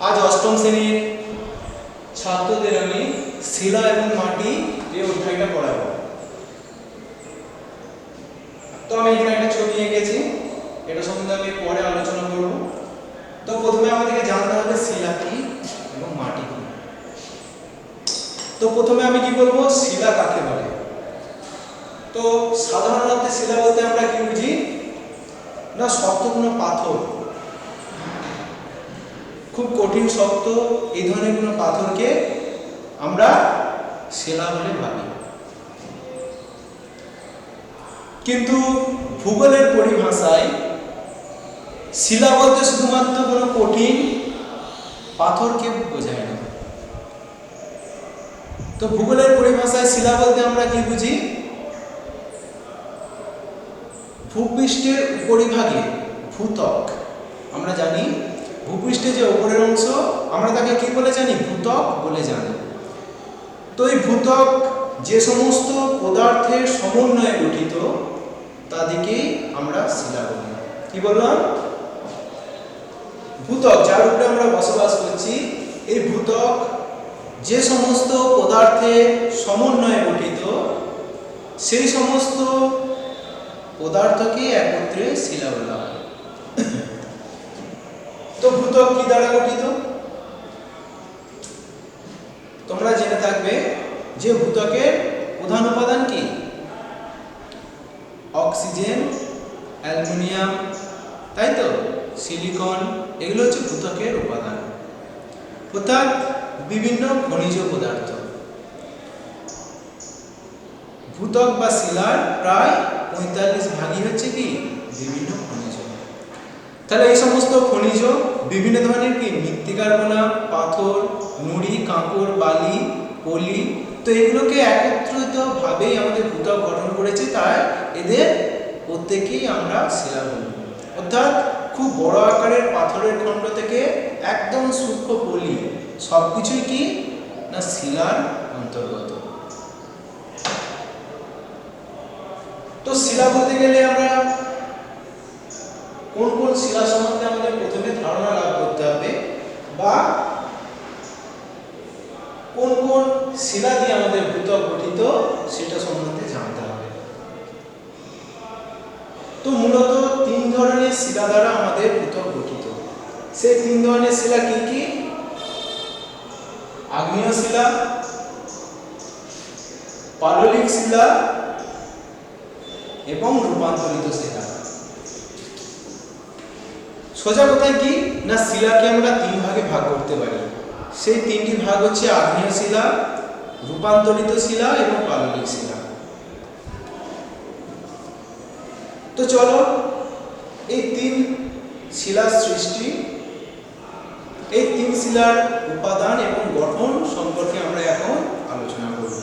আজ অষ্টম শ্রেণীর ছাত্রদের আমি শিলা এবং মাটি এই অধ্যায়টা পড়াবো। তো আমি এখানে একটা ছবি এঁকেছি, এটা সম্বন্ধে আমি পরে আলোচনা করব। তো প্রথমে আমাদেরকে জানতে হবে শিলা কি এবং মাটি কি। তো প্রথমে আমি কি বলবো, শিলা কাকে বলে। তো সাধারণত শিলা বলতে আমরা কি বুঝি না, শক্ত কোনো পাথর, খুব কঠিন শক্ত এই ধরনের কোনো পাথরকে আমরা শিলা বলে ভাবি। কিন্তু ভূগোলের পরিভাষায় শিলা বলতে শুধুমাত্র কোনো কঠিন পাথরকে বোঝায় না। তো ভূগোলের পরিভাষায় শিলা বলতে আমরা কি বুঝি, ভূপৃষ্ঠের উপরিভাগে ভূত্বক, আমরা জানি ভূপৃষ্ঠে যে উপরের অংশ আমরা তাকে কি বলে জানি, ভূত্বক বলে জানি। তো এই ভূত্বক যে সমস্ত পদার্থের সমন্বয়ে গঠিত তাদেরকে আমরা শিলা বলি। কি বললাম, ভূত্বক যার উপরে আমরা বসবাস করছি, এই ভূত্বক যে সমস্ত পদার্থের সমন্বয়ে গঠিত সেই সমস্ত পদার্থকে একত্রে শিলা বলা হয়। তো ভূত্বক কি দ্বারা গঠিত তোমরা জেনে থাকবে যে ভূত্বকের প্রধান উপাদান কি, অক্সিজেন, অ্যালুমিনিয়াম, তাই তো, সিলিকন, এগুলো হচ্ছে ভূত্বকের উপাদান, অর্থাৎ বিভিন্ন খনিজ পদার্থ। ভূত্বক বা শিলার প্রায় 45 ভাগই হচ্ছে কি বিভিন্ন খনিজ। তাহলে এই সমস্ত খনিজ বিভিন্ন ধরনের কি মৃত্তিকার গোলা, পাথর, নুড়ি, কাঁকর, বালি, পলি, তো এগুলোকে একত্রিত ভাবেই আমাদের ভূত্বক গঠন করেছে। তাই এদের প্রত্যেকেই আমরা শিলা বলি। অর্থাৎ খুব বড় আকারের পাথরের খণ্ড থেকে একদম সূক্ষ্ম পলি সবকিছুই কি না শিলার অন্তর্গত। তো শিলা বলতে গেলে আমরা কোন কোন শিলা সম্বন্ধে আমাদের প্রথমে ধারণা লাভ করতে হবে, বা কোন কোন শিলা দিয়ে আমাদের ভূত্বক গঠিত সেটা সম্বন্ধে জানতে হবে। তো মূলত 3 ধরনের শিলা দ্বারা আমাদের ভূত্বক গঠিত। সেই 3 ধরনের শিলা কি কি, আগ্নেয় শিলা, পাললিক শিলা এবং রূপান্তরিত শিলা। সোজা কথায় কি না, শিলাকে আমরা 3 ভাগে ভাগ করতে পারি। সেই 3টি ভাগ হচ্ছে আগ্নেয় শিলা, রূপান্তরিত শিলা এবং পাললিক শিলা। তো চলো এই 3 শিলার সৃষ্টি, এই 3 শিলার উপাদান এবং গঠন সম্পর্কে আমরা এখন আলোচনা করব।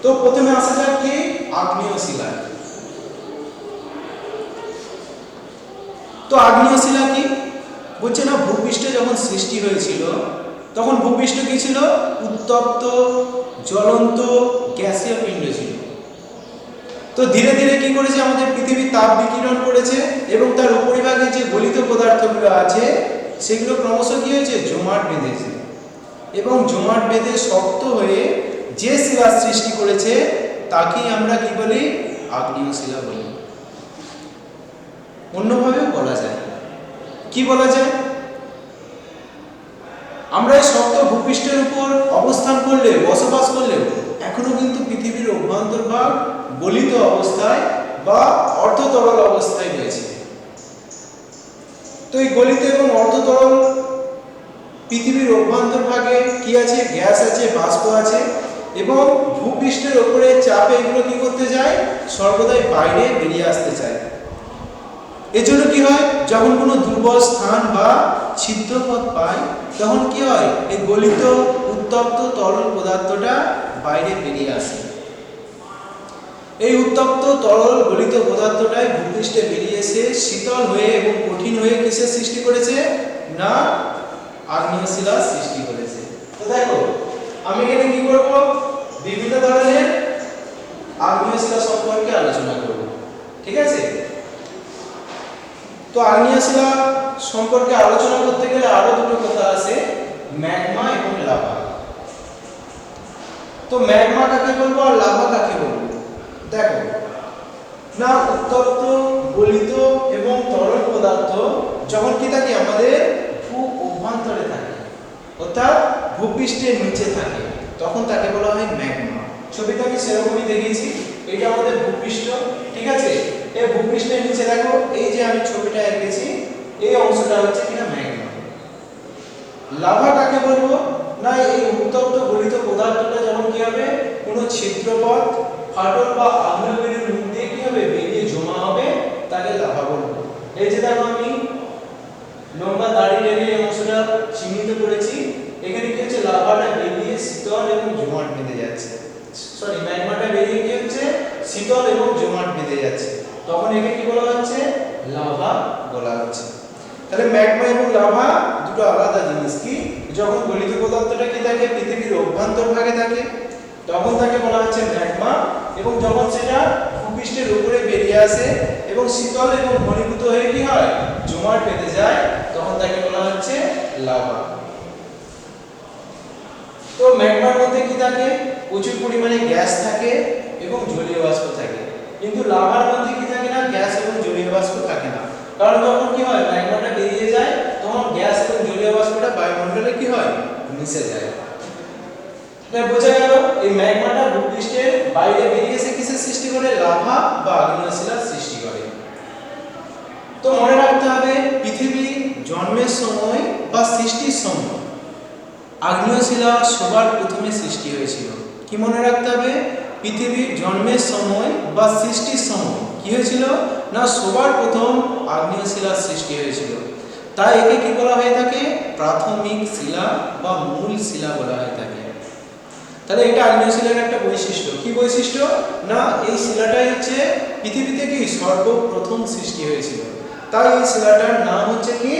তো প্রথমে আসা যাক কি আগ্নেয় শিলা। তো আগ্নেয় শিলা কি বলছে না, ভূপৃষ্ঠে যখন সৃষ্টি হয়েছিল তখন ভূপৃষ্ঠ কি ছিল, উত্তপ্ত জ্বলন্ত গ্যাসীয় পিণ্ড ছিল। তো ধীরে ধীরে কি করেছে, আমাদের পৃথিবীর তাপ বিকিরণ করেছে এবং তার উপরিভাগে যে গলিত পদার্থগুলো আছে সেগুলো ক্রমশ কি হয়েছে, জমাট বেঁধেছে এবং জমাট বেঁধে শক্ত হয়ে যে শিলা সৃষ্টি করেছে তাকেই আমরা কি বলি, আগ্নেয় শিলা বলি। অন্যভাবেও বলা যায়, কি বলা যায়, আমরা এই শক্ত ভূপৃষ্ঠের উপর অবস্থান করলে, বসবাস করলেও এখনো কিন্তু পৃথিবীর অভ্যন্তরভাগ গলিত অবস্থায় বা অর্ধতরল অবস্থায় রয়েছে। তো এই গলিত এবং অর্ধতরল পৃথিবীর অভ্যন্তরভাগে কি আছে, গ্যাস আছে, বাষ্প আছে এবং ভূপৃষ্ঠের উপরে চাপে এগুলো কি করতে যায়, সর্বদাই বাইরে বেরিয়ে আসতে চায়। এজন্য কি হয়, যখন কোনো দুর্বল স্থান বা ছিদ্রপথ পায় তখন কি হয়, এই গলিত উত্তপ্ত তরল পদার্থটা বাইরে বেরিয়ে আসে। এই উত্তপ্ত তরল গলিত পদার্থটাই ভূপৃষ্ঠে বেরিয়ে এসে শীতল হয়ে এবং কঠিন হয়ে কিসের সৃষ্টি করেছে না, আগ্নেয় শিলার সৃষ্টি করেছে। তো দেখো আমি এখানে কি করব, বিভিন্ন ধরনের আগ্নেয় শিলা সম্পর্কে আলোচনা করব, ঠিক আছে। তো আগ্নেয় শিলা সম্পর্কে আলোচনা করতে গেলে আরো দুটো কথা আছে, ম্যাগমা এবং লাভা। তো ম্যাগমা কাকে বলবো আর লাভা কাকে বলবো? দেখো না, উত্তপ্ত, গলিত এবং তরল পদার্থ যখন কি থাকে আমাদের ভূ অভ্যন্তরে থাকে, অর্থাৎ ভূপৃষ্ঠের নিচে থাকে, তখন তাকে বলা হয় ম্যাগমা। ছবিতে আমি সেরকমই দেখিয়েছি, এটা আমাদের ভূপৃষ্ঠ, ঠিক আছে? এই ভূপৃষ্ঠের নিচে দেখো, এই যে আমি ছবিটা এঁকেছি, এই অংশটা হচ্ছে কিনা ম্যাগমা। লাভা কাকে বলবো? না, এই উত্তপ্ত গলিত পদার্থটা যখন কি হবে, কোনো ছিদ্রপথ, ফাটল বা আগ্নেয়গিরির মুখ দিয়ে কি হবে, বেরিয়ে জমা হবে, তাকে লাভা বলবো। এই যে দেখো আমি লম্বা দাড়ি টেনে এই অংশটা চিহ্নিত করেছি, এখানে কি হচ্ছে, লাভাটা বেরিয়ে শীতল এবং জমাট বেঁধে যাচ্ছে, সরি ম্যাগমাটা বেরিয়ে কি হচ্ছে, শীতল এবং জমাট বেঁধে যাচ্ছে, তখন একে কি বলা হচ্ছে, লাভা বলা হচ্ছে। তাহলে ম্যাগমা এবং লাভা দুটো আলাদা জিনিস। কি, যখন গলিত পদার্থটা কি থাকে, পৃথিবীর অভ্যন্তরভাগে থাকে, তখন তাকে বলা হচ্ছে ম্যাগমা, এবং যখন সেটা ভূপৃষ্ঠের উপরে বেরিয়ে আসে এবং শীতল এবং ঘনীভূত হয়ে কি হয়, জমাট বেঁধে যায়, তখন তাকে বলা হচ্ছে লাভা। তো ম্যাগমার মধ্যে কি থাকে, প্রচুর পরিমাণে গ্যাস থাকে এবং জলীয় বাষ্প থাকে, কিন্তু লাভার মধ্যে কি থাকে না, গ্যাস এবং জলীয় বাষ্প থাকে না। কারণ যখন কি হয়, ম্যাগমাটা বেরিয়ে যায়, তখন গ্যাস এবং জলীয় বাষ্পটা বায়ুমণ্ডলে কি হয়, মিশে যায়। তাহলে বোঝা গেল, এই ম্যাগমাটা ভূপৃষ্ঠের বাইরে বেরিয়ে এসে কিসের সৃষ্টি করে, লাভা বা আগ্নেয় শিলার সৃষ্টি করে। তো মনে রাখতে হবে, পৃথিবী জন্মের সময় বা সৃষ্টির সময় আগ্নেয় শিলা সবার প্রথমে সৃষ্টি হয়েছিল। কি মনে রাখতে হবে, পৃথিবীর জন্মের সময় বা সৃষ্টির সময় কি হয়েছিল না, সবার প্রথম আগ্নেয় শিলার সৃষ্টি হয়েছিল। তাই একে কি বলা হয়ে থাকে, প্রাথমিক শিলা বা মূল শিলা বলা হয়ে থাকে। তাহলে এটা আগ্নেয় শিলার একটা বৈশিষ্ট্য। কি বৈশিষ্ট্য না, এই শিলাটাই হচ্ছে পৃথিবীতে কি সর্বপ্রথম সৃষ্টি হয়েছিল, তাই এই শিলাটার নাম হচ্ছে কি,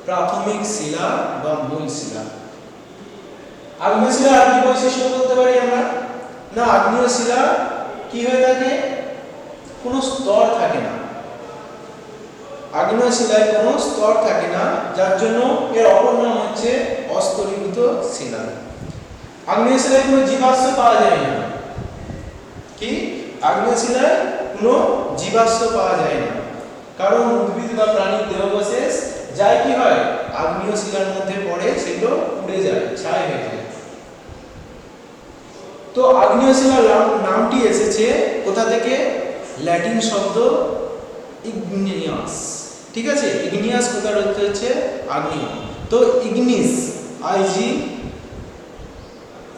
প্রাথমিক শিলা বা মূল শিলা। আগ্নেয় শিলা আর কি বৈশিষ্ট্য বলতে পারি আমরা, না আগ্নেয় শিলা কি হয়ে থাকে, কোনো স্তর থাকে না, আগ্নেয় শিলায় কোনো স্তর থাকে না, যার জন্য এর অপর নাম হচ্ছে অস্তরীভূত শিলা। আগ্নেয় শিলায় কোনো জীবাশ্ম পাওয়া যায় না। কি, আগ্নেয় শিলায় কোনো জীবাশ্ম পাওয়া যায় না, কারণ উদ্ভিদ বা প্রাণীর দেহাবশেষ যাই কি হয়, আগ্নেয় শিলার মধ্যে পড়ে, সেগুলো পুড়ে যায়, ছাই হয়ে যায়। তো আগ্নেয় শিলার নামটি এসেছে কোথা থেকে, ল্যাটিন শব্দ ইগনিয়াস, ঠিক আছে? ইগনিয়াস কোথার অর্থ হচ্ছে আগ্নেয়, তো ইগনিস, আইজি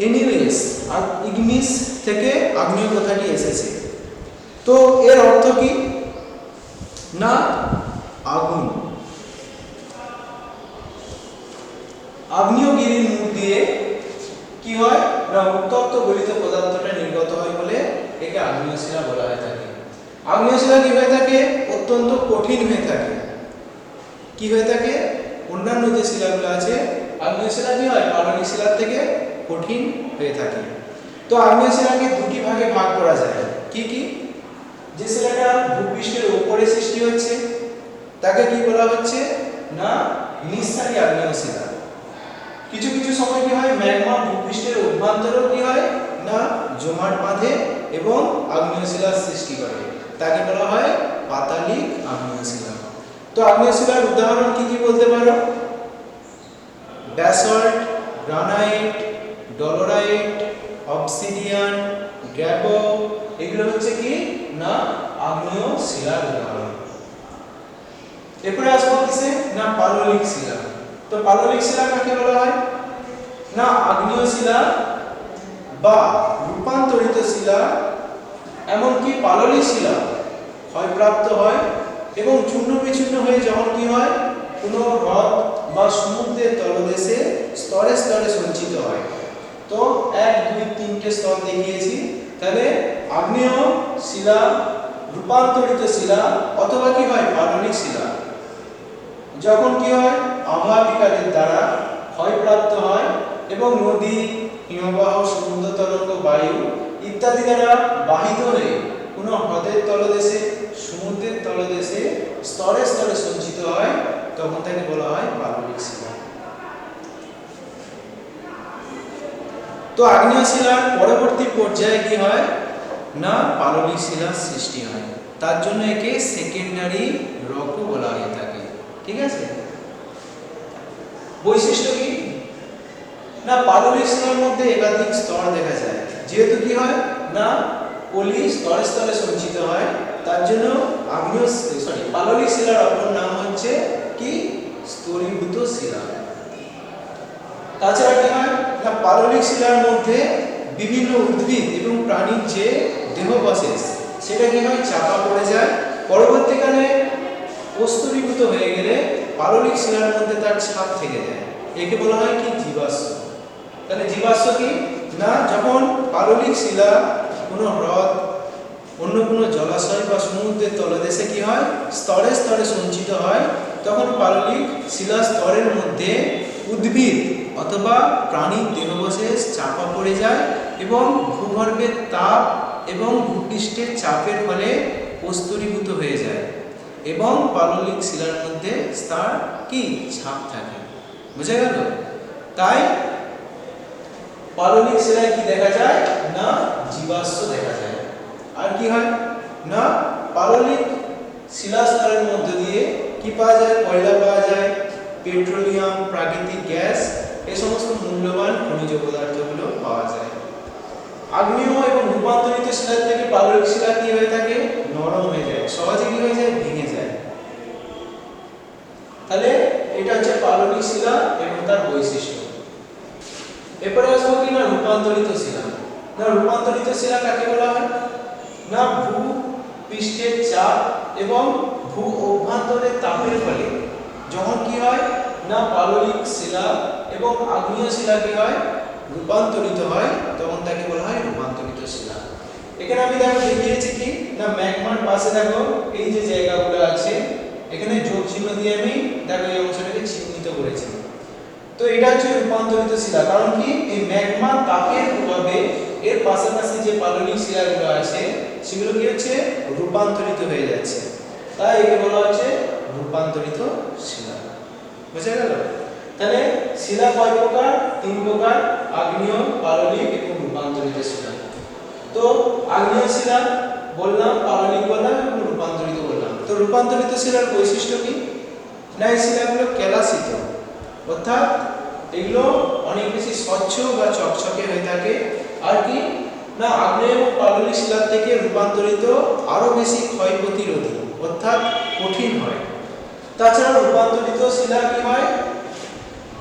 এনিওয়েস, আর ইগনিস থেকে আগ্নেয় কথাটি এসেছে। তো এর অর্থ কি না, আগুন। আগ্নেয়গিরির মুখ দিয়ে কি হয় না, উত্তপ্ত গলিত পদার্থটা নির্গত হয় বলে একে আগ্নেয় শিলা বলা হয়ে থাকে। আগ্নেয় শিলা কি হয়ে থাকে, অত্যন্ত কঠিন হয়ে থাকে। কি হয়ে থাকে, অন্যান্য যে শিলাগুলো আছে, আগ্নেয় শিলা কি হয়, পাললিক শিলার থেকে কঠিন হয়ে থাকে। তো আগ্নেয় শিলাকে দুটি ভাগে ভাগ করা যায়। কি কি, যে শিলাটা ভূপৃষ্ঠের উপরে সৃষ্টি হচ্ছে তাকে কি বলা হচ্ছে না, নিঃসারী আগ্নেয় শিলা। কিছু কিছু সময় কি হয়, ম্যাগমা ভূপৃষ্ঠের অভ্যন্তরেও কি হয় না, জমাট বাঁধে এবং আগ্নেয় শিলার সৃষ্টি করে, তাকে বলা হয় পাতালিক আগ্নেয় শিলা। তো আগ্নেয় শিলার উদাহরণ কি কি বলতে পারো, ব্যাসল্ট, গ্রানাইট, ডলোরাইট, অবসিডিয়ান, গ্র্যাভো, এগুলো হচ্ছে কি না, আগ্নেয় শিলার উদাহরণ। এরপরে আসবো কিসে না, পাললিক শিলা। তো পাললিক শিলা কাকে বলা হয় না, আগ্নেয় শিলা বা রূপান্তরিত শিলা, এমনকি পাললিক শিলা ক্ষয়প্রাপ্ত হয় এবং চূর্ণ বিচূর্ণ হয়ে যখন কি হয়, কোনো হ্রদ বা সমুদ্রের তলদেশে স্তরে স্তরে সঞ্চিত হয়। তো 1, 2, 3টে স্তর দেখিয়েছি। তাহলে আগ্নেয় শিলা, রূপান্তরিত শিলা অথবা কি হয়, পাললিক শিলা যখন কি হয়, আবহাওয়া বিকারের দ্বারা ক্ষয়প্রাপ্ত হয় এবং নদী, হিমবাহ, সমুদ্র তরঙ্গ, বায়ু ইত্যাদি দ্বারা বাহিত হয়ে কোনো হ্রদের তলদেশে, সমুদ্রের তলদেশে স্তরে স্তরে সঞ্চিত হয় তখন তাকে বলা হয় পাললিক শিলা। তো আগ্নেয় শিলার পরবর্তী পর্যায়ে কি হয় না পাললিক শিলার সৃষ্টি হয়, তার জন্য একে সেকেন্ডারি রকও বলা হয়ে থাকে। ঠিক আছে, বৈশিষ্ট্য কি না পাললিক শিলার মধ্যে একাধিক স্তর দেখা যায়, যেহেতু কি হয় না পলি স্তরে স্তরে সঞ্চিত হয়, তার জন্য পাললিক শিলার অপর নাম হচ্ছে কি স্তরীভূত শিলা। তাছাড়া কি হয় না পাললিক শিলার মধ্যে বিভিন্ন উদ্ভিদ এবং প্রাণীর যে দেহাবশেষ সেটা কি হয় চাপা পড়ে যায়, পরবর্তীকালে স্তরীভূত হয়ে গেলে পাললিক শিলার মধ্যে তার ছাপ থেকে যায়, একে বলা হয় কি জীবাশ্ম। তাহলে জীবাশ্ম কি না যখন পাললিক শিলা কোনো হ্রদ অন্য কোনো জলাশয় বা সমুদ্রের তলদেশে কি হয় স্তরে স্তরে সঞ্চিত হয়, তখন পাললিক শিলা স্তরের মধ্যে উদ্ভিদ অথবা প্রাণীর দেহাবশেষ চাপা পড়ে যায় এবং ভূগর্ভের তাপ এবং ভূপৃষ্ঠের চাপের ফলে স্তরীভূত হয়ে যায় এবং পাললিক শিলার মধ্যে তার কি ছাপ থাকে। বুঝা গেল? তাই পাললিক শিলায় কি দেখা যায় না জীবাশ্ম দেখা যায়। আর কি হয় না পাললিক শিলাস্তরের মধ্য দিয়ে কি পাওয়া যায় কয়লা পাওয়া যায়, পেট্রোলিয়াম, প্রাকৃতিক গ্যাস, এই সমস্ত মূল্যবান খনিজ পদার্থগুলো পাওয়া যায়। আগ্নেয় এবং রূপান্তরিত শিলা থেকে পাললিক শিলা কি হয়ে থাকে নরম হয়ে যায়, সহজে কি হয়ে যায় ভেঙে যায়। তাহলে এটা হচ্ছে পাললিক শিলা এবং তার বৈশিষ্ট্য। এরপরে আসবো কি না রূপান্তরিত শিলা। না রূপান্তরিত শিলা কাকে বলা হয় না ভূ পৃষ্ঠের চাপ এবং ভূ অভ্যন্তরের তাপের ফলে যখন কি হয় না পাললিক শিলা এবং আগ্নেয় শিলা কি হয় রূপান্তরিত হয়, তখন তাকে বলা হয় রূপান্তরিত শিলা। এখানে আমি দেখো দেখিয়েছি কি না ম্যাগমার পাশে দেখো এই যে জায়গাগুলো আছে এখানে যোগ চিহ্ন দিয়ে আমি দেখো এই অংশটাকে চিহ্নিত করেছি। তো এটা হচ্ছে রূপান্তরিত শিলা, কারণ কি এই ম্যাগমা তাপের প্রভাবে এর পাশাপাশি যে পাললিক শিলাগুলো আছে সেগুলো কি হচ্ছে রূপান্তরিত হয়ে যাচ্ছে, তাই একে বলা হচ্ছে রূপান্তরিত শিলা। বুঝা গেল? তাহলে শিলা কয় প্রকার? তিন প্রকার, আগ্নেয়, পাললিক এবং রূপান্তরিত শিলা। তো আগ্নেয় শিলা বললাম, পাললিক বললাম এবং রূপান্তরিত বললাম। তো রূপান্তরিত শিলার বৈশিষ্ট্য কি না এই শিলাগুলো কেলাসিত, অর্থাৎ এগুলো অনেক বেশি স্বচ্ছ বা চকচকে হয়ে থাকে। আর কি না আগ্নেয় এবং পাললিক শিলার থেকে রূপান্তরিত আরো বেশি ক্ষয় প্রতিরোধী অর্থাৎ কঠিন হয়। তাছাড়া রূপান্তরিত শিলা কি হয়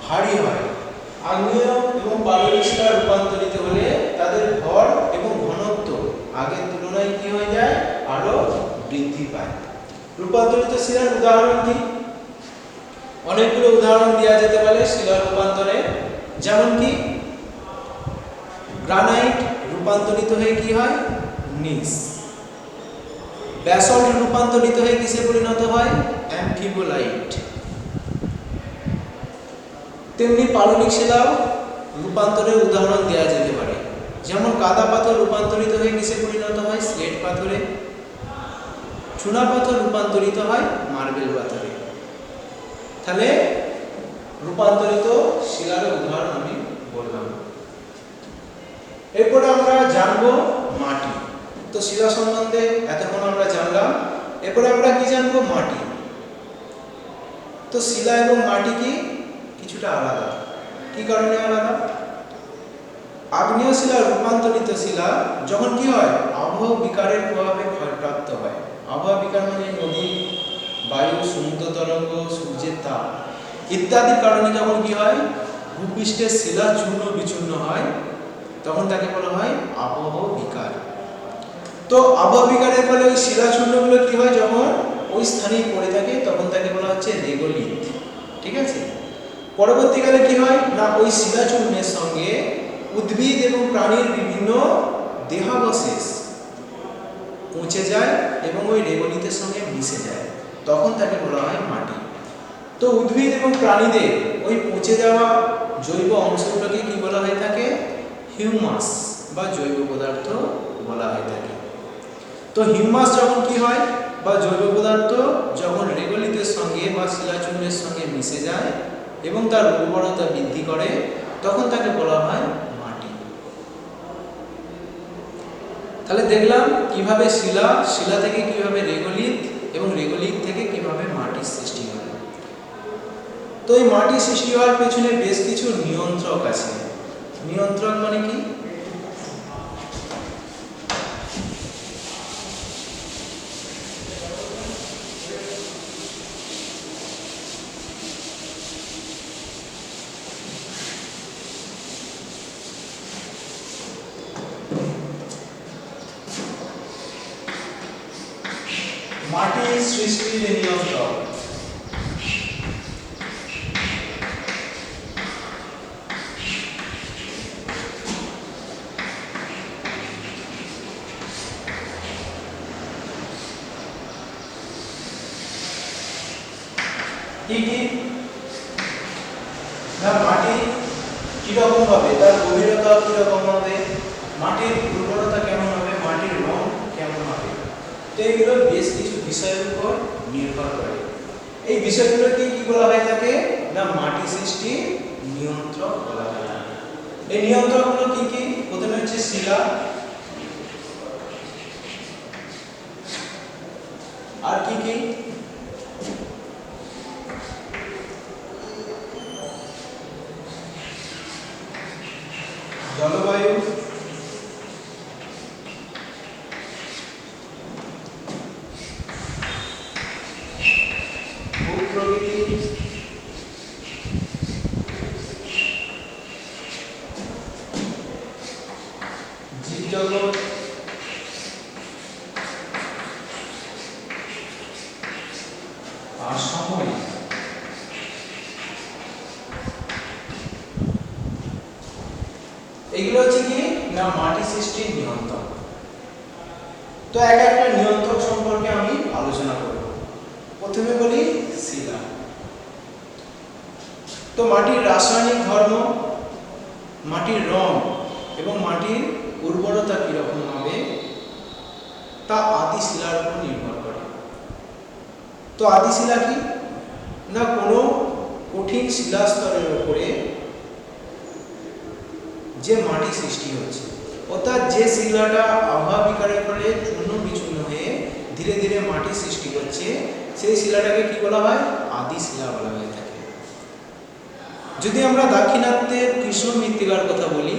ভারী হয়। আগ্নেয় এবং পাললিক শিলা রূপান্তরিত হলে তাদের ভর এবং ঘনত্ব আগের তুলনায় কি হয়ে যায় আরো বৃদ্ধি পায়। রূপান্তরিত শিলার উদাহরণ কি? অনেকগুলো উদাহরণ দেওয়া যেতে পারে শিলা রূপান্তরে, যেমন কি গ্রানাইট রূপান্তরিত হয়ে কি হয় নিস, ব্যাসল্ট রূপান্তরিত হয়ে কিসে পরিণত হয় অ্যামফিবোলাইট। তেমনি পাললিক শিলাও রূপান্তরের উদাহরণ দেওয়া যেতে পারে, যেমন কাদা পাথর রূপান্তরিত হয়ে কিসে পরিণত হয় স্লেট পাথরে, চুনা পাথর রূপান্তরিত হয় মার্বেল পাথরে। তাহলে রূপান্তরিত শিলার উদাহরণ আমি বললাম। এরপরে আমরা জানবো মাটি। তো শিলা সম্বন্ধে এতক্ষণ আমরা জানলাম, এরপরে আমরা কি জানবো মাটি। তো শিলা এবং মাটি কি কিছুটা আলাদা। কি কারণে আলাদা? আগ্নেয় শিলা রূপান্তরিত শিলা যখন কি হয় আবহাওয়া বিকারের প্রভাবে ক্ষয়প্রাপ্ত হয়। আবহাওয়া বিকার মানে নদী, বায়ু, সমুদ্র তরঙ্গ, সূর্যের তাপ ইত্যাদির কারণে যখন কি হয় ভূপৃষ্ঠের শিলা চূর্ণ বিচূর্ণ হয়, তখন তাকে বলা হয় আবহাওয়া বিকার। তো আবহাওয়া বিকারের ফলে ওই শিলা চূর্ণগুলো কি হয় যখন ওই স্থানে পড়ে থাকে, তখন তাকে বলা হচ্ছে রেগোলিথ। ঠিক আছে, পরবর্তীকালে কি হয় না ওই শিলা চূর্ণের সঙ্গে উদ্ভিদ এবং প্রাণীর বিভিন্ন দেহাবশেষ পৌঁছে যায় এবং ওই রেগোলিথের সঙ্গে মিশে যায়, তখন তাকে বলা হয় মাটি। তো উদ্ভিদ এবং প্রাণীদের ওই পচে যাওয়া জৈব অংশগুলোকে কি বলা হয়ে থাকে হিউমাস বা জৈব পদার্থ বলা হয়ে থাকে। তো হিউমাস যখন কি হয় বা জৈব পদার্থ যখন রেগলিতের সঙ্গে বা শিলাচূর্ণের সঙ্গে মিশে যায় এবং তার উর্বরতা বৃদ্ধি করে তখন তাকে বলা হয় মাটি। তাহলে দেখলাম কিভাবে শিলা থেকে কিভাবে রেগলিত এবং রেগলিত থেকে কিভাবে মাটির সৃষ্টি হয়। তো এই মাটি সৃষ্টি হওয়ার পেছনে বেশ কিছু নিয়ন্ত্রক আছে। নিয়ন্ত্রক মানে কি? মাটির সৃষ্টির নিয়ন্ত্রক। কি কি? না মাটি কিরকম হবে, তার গভীরতা কিরকম হবে, মাটির উর্বরতা কেমন হবে, মাটির রং কেমন হবে, তো এগুলো বেশ কিছু বিষয়ের উপর নির্ভর করে। এই বিষয়গুলোকে কি বলা হয় থাকে? না মাটি সৃষ্টি নিয়ন্ত্রক বলা হয় থাকে। এই নিয়ন্ত্রকগুলো কি কি? প্রথমে হচ্ছে শিলা, আর কি কি? জলবায়ু, ভূপ্রকৃতি, জীবজগৎ, আর সময়। এগুলো হচ্ছে কি না মাটি সৃষ্টির নিয়ন্ত্রক। তো এক একটা নিয়ন্ত্রক সম্পর্কে আমি আলোচনা করব। প্রথমে বলি শিলা। তো মাটির রাসায়নিক ধর্ম, মাটির রং এবং মাটির উর্বরতা কিরকম হবে তা আদি শিলার উপর নির্ভর করে। তো আদি শিলা কি না কোনো কঠিন শিলাস্তরের উপরে যে মাটি সৃষ্টি হচ্ছে, অর্থাৎ যে শিলাটা আবহাওয়া বিকারের ফলে চূর্ণ বিচূর্ণ হয়ে ধীরে ধীরে মাটি সৃষ্টি করছে, সেই শিলাটাকে কি বলা হয়? আদি শিলা বলা হয়ে থাকে। যদি আমরা দাক্ষিণাত্যের কৃষ্ণ মৃত্তিকার কথা বলি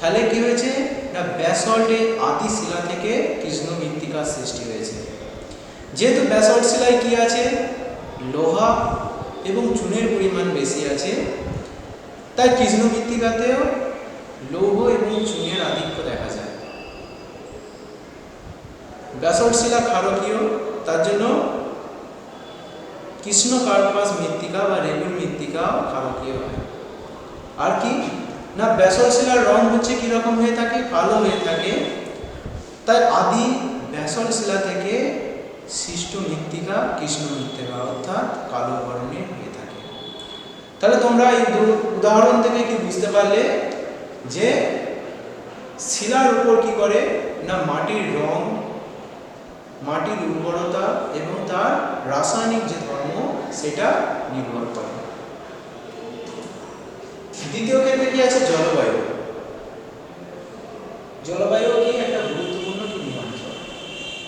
তাহলে কি হয়েছে না ব্যাসল্টে আদি শিলা থেকে কৃষ্ণ মৃত্তিকার সৃষ্টি হয়েছে। যেহেতু ব্যাসল্ট শিলায় কি আছে? লোহা এবং চুনের পরিমাণ বেশি আছে, তাই কৃষ্ণ মৃত্তিকাতেও লৌহ এবং চুনের আধিক্য দেখা যায়। ব্যাসল্ট শিলা ক্ষারকীয়, তার জন্য কৃষ্ণ কার্পাস মৃত্তিকা বা রেগুল মৃত্তিকা ক্ষারকীয় হয়। আর কি না ব্যাসল্ট শিলার রং হচ্ছে কিরকম হয়ে থাকে? কালো হয়ে থাকে। তাই আদি ব্যাসল্ট শিলা থেকে সৃষ্ট মৃত্তিকা কৃষ্ণ মৃত্তিকা অর্থাৎ কালো বর্ণের হয়ে থাকে। তাহলে তোমরা এই উদাহরণ থেকে কি বুঝতে পারলে যে শিলার উপর কি করে না মাটির রং, মাটির উর্বরতা এবং তার রাসায়নিক যে ধর্ম সেটা নির্ভর করে। দ্বিতীয় ক্ষেত্রে কি আছে? জলবায়ু। জলবায়ু কি একটা গুরুত্বপূর্ণ কি নিয়ন্ত্রক।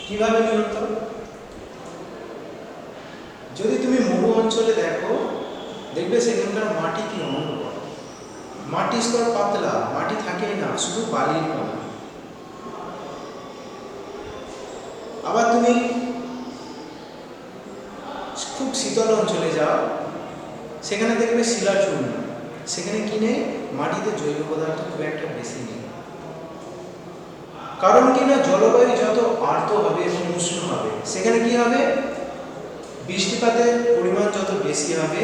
কিভাবে নিয়ন্ত্রক? যদি তুমি মরু অঞ্চলে দেখো, দেখবে সেখানকার মাটি কি অনুর্বর, মাটির স্তর পাতলা, মাটি থাকেই না, শুধু বালির কণা। আবার তুমি খুব শীতল অঞ্চলে যাও, সেখানে দেখবে শিলাচূর্ণ, সেখানে কি নেই? মাটিতে জৈব পদার্থ খুব একটা বেশি নেই। কারণ কি না জলবায়ু যত আর্দ্র হবে এবং উষ্ণ হবে সেখানে কি হবে? বৃষ্টিপাতের পরিমাণ যত বেশি হবে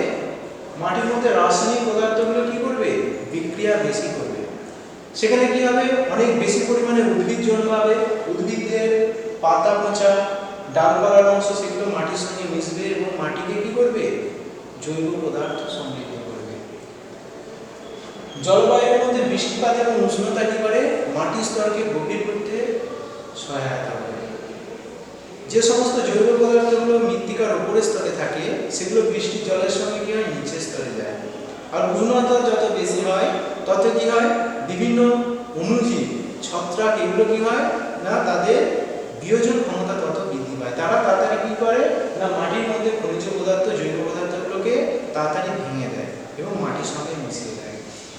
মাটির মধ্যে রাসায়নিক পদার্থগুলো কি করবে? বিক্রিয়া বেশি করবে। সেখানে কি হবে? অনেক বেশি পরিমাণে উদ্ভিদ জন্মাবে, উদ্ভিদের পাতা পচা ডালপালার অংশ সেগুলো মাটির সঙ্গে মিশবে এবং মাটিকে কি করবে? জৈব পদার্থ সমৃদ্ধ করবে। জলবায়ুর মধ্যে বৃষ্টিপাত এবং উষ্ণতা কি করে? মাটির স্তরকে গভীর করতে সহায়তা করে। যে সমস্ত জৈব পদার্থগুলো মৃত্তিকার উপরের স্তরে থাকে সেগুলো বৃষ্টির জলের সঙ্গে কি হয় নিচের স্তরে যায়। আর উষ্ণতা যত বেশি হয় তত কি হয় বিভিন্ন অণুজীব ছত্রাক এগুলো কি হয় না তাদের বিয়োজন ক্ষমতা তত বৃদ্ধি পায়। তারা তাড়াতাড়ি কি করে না মাটির মধ্যে খনিজ পদার্থ জৈব পদার্থগুলোকে তাড়াতাড়ি ভেঙে দেয় এবং মাটির সঙ্গে মিশিয়ে দেয়।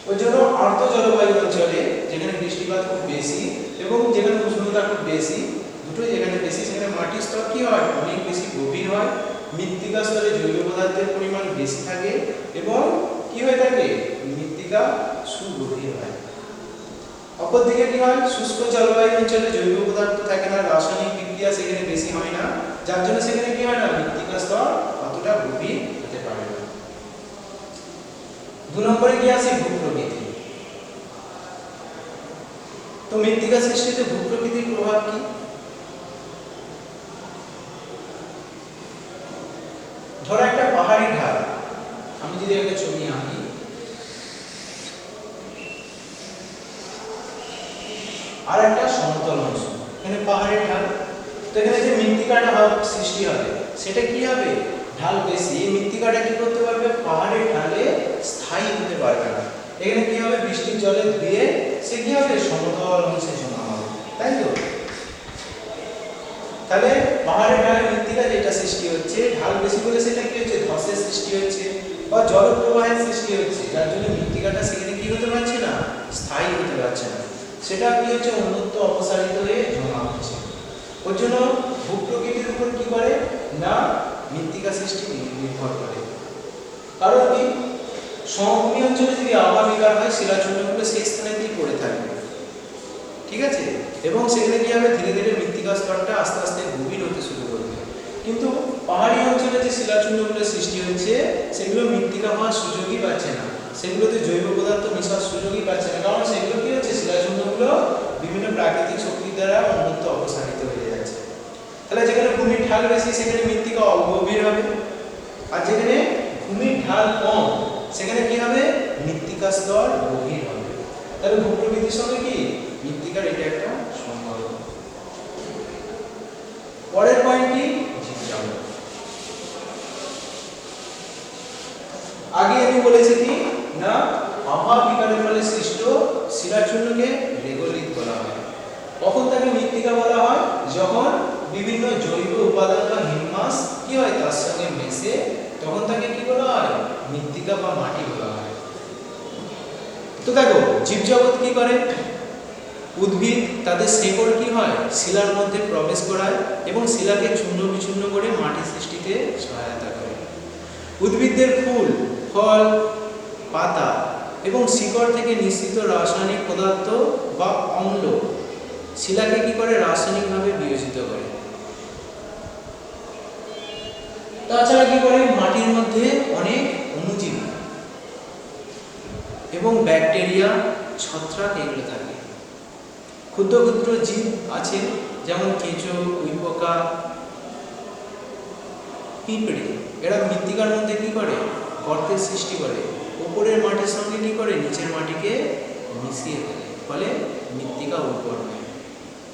ওই জন্য আর্দ্র জলবায়ু অঞ্চলে যেখানে বৃষ্টিপাত খুব বেশি এবং যেখানে উষ্ণতা খুব বেশি দুটোই যেখানে বেশি সেখানে মাটির স্তর কি হয় অনেক বেশি গভীর হয়, মৃত্তিকা স্তরে জৈব পদার্থের পরিমাণ বেশি থাকে এবং কি হয়ে থাকে মৃত্তিকা সুগভীর হয়। অপরদিকে কি হয় শুষ্ক জলবায়ু অঞ্চলে জৈব পদার্থ থাকে না, রাসায়নিক বিক্রিয়া সেখানে বেশি হয় না, যার জন্য সেখানে কি হয় না মৃত্তিকা স্তর অতটা গভীর হতে পারে না। 2 নম্বরে কি আছে ভূপ্রকৃতি। তো মৃত্তিকা সৃষ্টিতে ভূপ্রকৃতির প্রভাব কি? ধরো একটা পাহাড়ি ঢাল, আমি যদি একটা ছবি আঁকি, আর একটা সমতল অংশ, এখানে পাহাড়ের ঢাল, তো এখানে যে মৃত্তিকাটা সৃষ্টি হবে সেটা কি হবে ঢাল বেশি, এই মৃত্তিকাটা কি করতে পারবে পাহাড়ের ঢালে স্থায়ী হতে পারবে না, এখানে কি হবে বৃষ্টির জলে ধুয়ে সে কি হবে সমতল অংশে জমা হবে, তাই তো? তাহলে পাহাড়ের ঢালে মৃত্তিকা যেটা সৃষ্টি হচ্ছে ঢাল বেশি বলে সেটা কি হচ্ছে ধসের সৃষ্টি হচ্ছে বা জলপ্রবাহের সৃষ্টি হচ্ছে, যার জন্য মৃত্তিকাটা সেখানে কি হতে পারছে না স্থায়ী হতে পারছে না, সেটা কি হচ্ছে অন্যত্র অপসারিত হয়ে জমা হচ্ছে। ওর জন্য ভূপ্রকৃতির উপর কি করে না মৃত্তিকা সৃষ্টি নির্ভর করে। কারণ কি সমভূমি অঞ্চলে যদি আবহাওয়া বিকার হয় শিলাচূর্ণগুলো সেই স্থানেতেই পড়ে থাকবে, ঠিক আছে, এবং সেখানে কি হবে ধীরে ধীরে মৃত্তিকা স্তরটা আস্তে আস্তে গভীর হতে শুরু করবে। কিন্তু পাহাড়ি অঞ্চলে যে শিলাচূর্ণগুলো সৃষ্টি হচ্ছে সেগুলো মৃত্তিকা হওয়ার সুযোগই পাচ্ছে না, সেগুলোতে জৈব পদার্থ মেশার সুযোগই পাচ্ছে না, কারণ সেগুলো কি হচ্ছে শিলাচূর্ণগুলো বিভিন্ন প্রাকৃতিক শক্তির দ্বারা অন্যত্র অপসারিত হয়ে যাচ্ছে। তাহলে যেখানে ভূমির ঢাল বেশি সেখানে মৃত্তিকা অগভীর হবে, আর যেখানে ভূমির ঢাল কম সেখানে কি হবে মৃত্তিকা স্তর গভীর হবে। তাহলে ভূপ্রকৃতির সঙ্গে কি মৃত্তিকার এটা একটা সম্পর্ক। পরের পয়েন্ট কি জীবজগৎ। আগে আমি বলেছি কি না আবহাওয়া বিকারের ফলে সৃষ্ট শিলাচূর্ণকে রেগোলিথ বলা হয়। কখন তাকে মৃত্তিকা বলা হয় যখন বিভিন্ন জৈব উপাদান বা হিমমাস কি হয় তার সঙ্গে মিশে তখন তাকে কি বলা হয় মৃত্তিকা বা মাটি বলা হয়। তো দেখো জীবজগৎ কি করে, উদ্ভিদ তাদের শেকড় কি হয় শিলার মধ্যে প্রবেশ করায় এবং শিলাকে চূর্ণ বিচূর্ণ করে মাটি সৃষ্টিতে সহায়তা করে। উদ্ভিদদের ফুল ফল পাতা এবং শিকড় থেকে নিঃসৃত রাসায়নিক পদার্থ বা অম্ল শিলাকে কি করে রাসায়নিকভাবে বিয়োজিত করে। তাছাড়া কি করে মাটির মধ্যে অনেক অণুজীব এবং ব্যাকটেরিয়া ছত্রাক এগুলো থাকে। ক্ষুদ্র ক্ষুদ্র জীব আছে যেমন কেঁচো উইপোকা পিঁপড়ে, এরা মৃত্তিকার মধ্যে কি করে গর্তের সৃষ্টি করে, উপরের মাটির সঙ্গে কি করে নিচের মাটিকে মিশিয়ে ফেলে, ফলে মৃত্তিকা উর্বর হয়।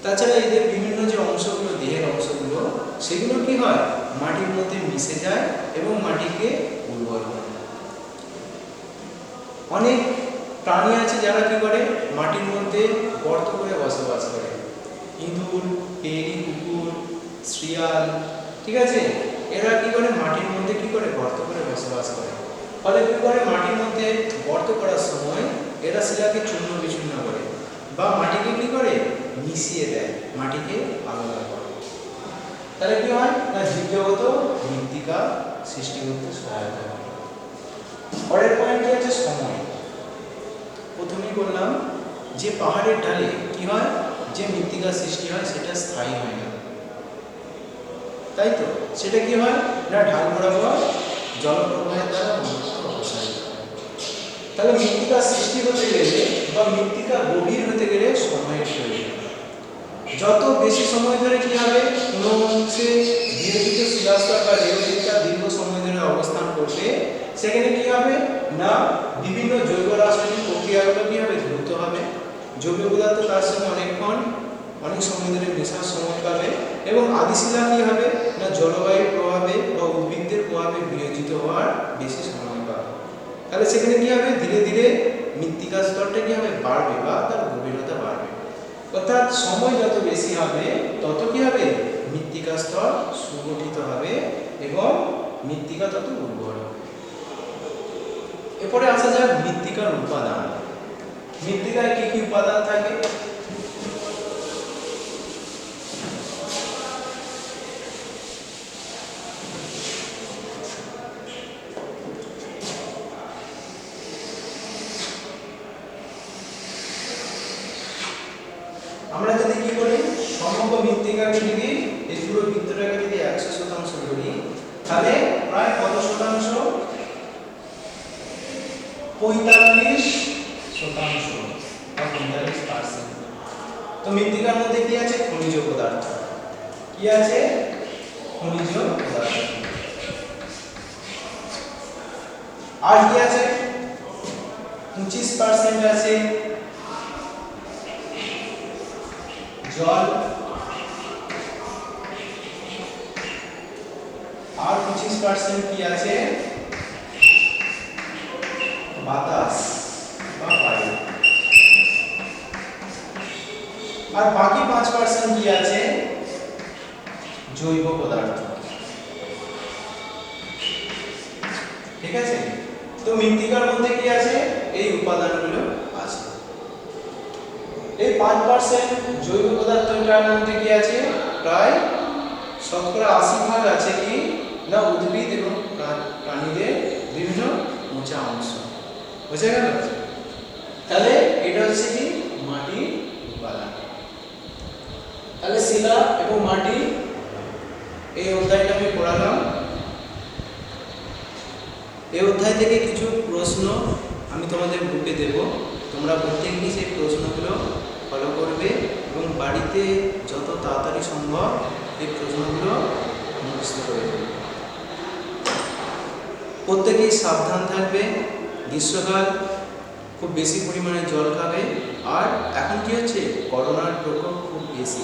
তাছাড়া এদের বিভিন্ন যে অংশগুলো দেহের অংশগুলো সেগুলো কি হয় মাটির মধ্যে মিশে যায় এবং মাটিকে উর্বর করে। অনেক প্রাণী আছে যারা কি করে মাটির মধ্যে গর্ত করে বসবাস করে, ইঁদুর পেড়ি কুকুর শিয়াল, ঠিক আছে, এরা কি করে মাটির মধ্যে কি করে গর্ত করে বসবাস করে, ফলে কি করে মাটির মধ্যে গর্ত করার সময় এরা শিলাকে চূর্ণ বিচূর্ণ করে বা মাটিকে কি করে মিশিয়ে দেয়, মাটিকে আলাদা করে। তাহলে কি হয় না জীবজগৎ মৃত্তিকা সৃষ্টি করতে সহায়তা করে। পরের পয়েন্ট হচ্ছে সময়। প্রথমেই বললাম যে পাহাড়ের ঢালে কি হয় যে মৃত্তিকা সৃষ্টি হয় সেটা স্থায়ী হয় না, তাই তো, সেটা কি হয় না ঢাল বরাবর জলপ্রবাহের দ্বারা অপসারিত হয়। তাহলে মৃত্তিকা সৃষ্টি হতে গেলে বা মৃত্তিকা গভীর হতে গেলে সময়ের প্রয়োজন। যত বেশি সময় ধরে কি হবে কোনো অংশে বিরোধিত শিলাস্তর বা রেগোলিথটা দীর্ঘ সময় ধরে অবস্থান করবে, সেখানে কি হবে না বিভিন্ন জৈব রাসায়নিক প্রক্রিয়াগুলো কি হবে দ্রুত হবে, জৈব পদার্থ তার সঙ্গে অনেকক্ষণ অনেক সময় ধরে মেশার সময় পাবে এবং আদিশিলা কি হবে না জলবায়ুর প্রভাবে বা উদ্ভিদদের প্রভাবে বিয়োজিত হওয়ার বেশি সময় পাবে। তাহলে সেখানে কি হবে ধীরে ধীরে মৃত্তিকার স্তরটা কি হবে বাড়বে বা তার গভীরতা বাড়বে। অর্থাৎ সময় যত বেশি হবে তত কি হবে মৃত্তিকার স্তর সুগঠিত হবে এবং মৃত্তিকা তত উর্বর হবে। এরপরে আসা যাক মৃত্তিকার উপাদান। মৃত্তিকায় কি কি উপাদান থাকে? আমরা যদি কি করি সমগ্র মৃত্তিকাকে যদি এই পুরো বৃত্তটাকে যদি 100% ধরি তাহলে প্রায় কত শতাংশ? 45% বা 45%। তো মৃত্তিকার মধ্যে কি আছে খনিজ পদার্থ। কি আছে খনিজ পদার্থ। আর কি আছে 25% আছে জল, আর 25% কি আছে বাতাস বা বায়ু, আর বাকি 5% কি আছে জৈব পদার্থ। ঠিক আছে, তো মৃত্তিকার মধ্যে কি আছে এই উপাদানগুলো আছে। এই 5% জৈব পদার্থটার মধ্যে কি আছে প্রায় শতকরা 80% আছে কি না উদ্ভিদ এবং প্রাণীদের বিভিন্ন উঁচা অংশ। বুঝা গেল? তাহলে এটা হচ্ছে কি মাটির উপাদান। তাহলে শিলা এবং মাটি এই অধ্যায়টা আমি পড়ালাম। এই অধ্যায় থেকে কিছু প্রশ্ন আমি তোমাদের বুকে দেব, তোমরা প্রত্যেকেই সেই প্রশ্নগুলো ফলো করবে এবং বাড়িতে যত তাড়াতাড়ি সম্ভব এই প্রশ্নগুলো মুখস্থ করে দেবে। প্রত্যেকেই সাবধান থাকবে, গ্রীষ্মকাল খুব বেশি পরিমাণে জল খাবে, আর এখন কি হচ্ছে করোনার প্রকোপ খুব বেশি।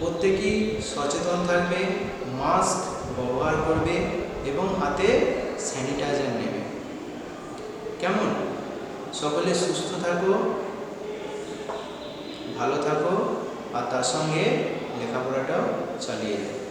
প্রত্যেকেই সচেতন থাকবে, মাস্ক ব্যবহার করবে এবং হাতে স্যানিটাইজার নেবে। কেমন? সকলে সুস্থ থাকো, ভালো থাকো, আর তার সঙ্গে লেখাপড়াটাও চালিয়ে যাও।